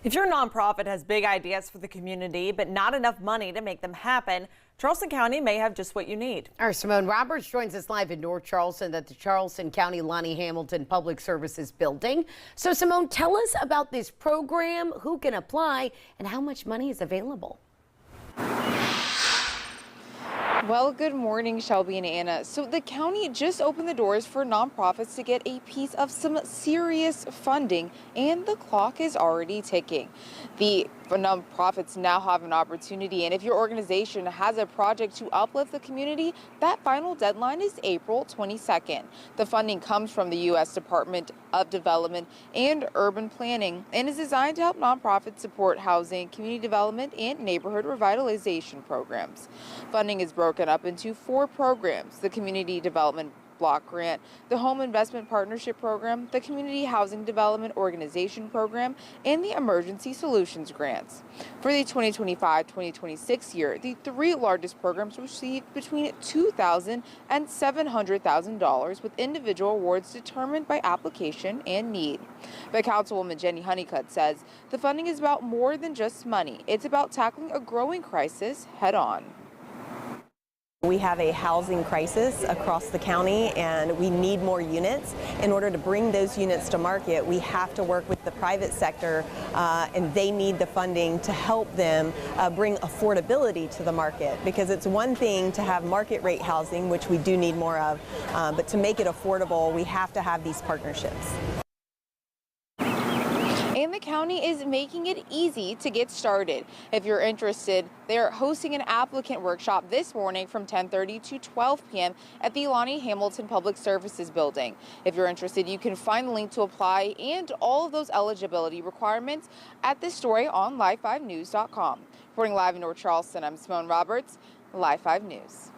If your nonprofit has big ideas for the community, but not enough money to make them happen, Charleston County may have just what you need. Our Simone Roberts joins us live in North Charleston at the Charleston County Lonnie Hamilton Public Services Building. So Simone, tell us about this program, who can apply, and how much money is available. Well, good morning, Shelby and Anna. So the county just opened the doors for nonprofits to get a piece of some serious funding, and the clock is already ticking. The nonprofits now have an opportunity, and if your organization has a project to uplift the community, that final deadline is April 22nd. The funding comes from the U.S. Department of Development and Urban Planning and is designed to help nonprofits support housing, community development, and neighborhood revitalization programs. Funding is broken up into 4 programs: the Community Development Block Grant, the Home Investment Partnership Program, the Community Housing Development Organization Program, and the Emergency Solutions Grants. For the 2025-2026 year, the 3 largest programs received between $2,000 and $700,000, with individual awards determined by application and need. But Councilwoman Jenny Honeycutt says the funding is about more than just money. It's about tackling a growing crisis head on. We have a housing crisis across the county, and we need more units. In order to bring those units to market, we have to work with the private sector, and they need the funding to help them bring affordability to the market, because it's one thing to have market rate housing, which we do need more of, but to make it affordable, we have to have these partnerships. And the county is making it easy to get started. If you're interested, they're hosting an applicant workshop this morning from 10:30 to 12 p.m. at the Lonnie Hamilton Public Services Building. If you're interested, you can find the link to apply and all of those eligibility requirements at this story on live5news.com. Reporting live in North Charleston, I'm Simone Roberts, Live 5 News.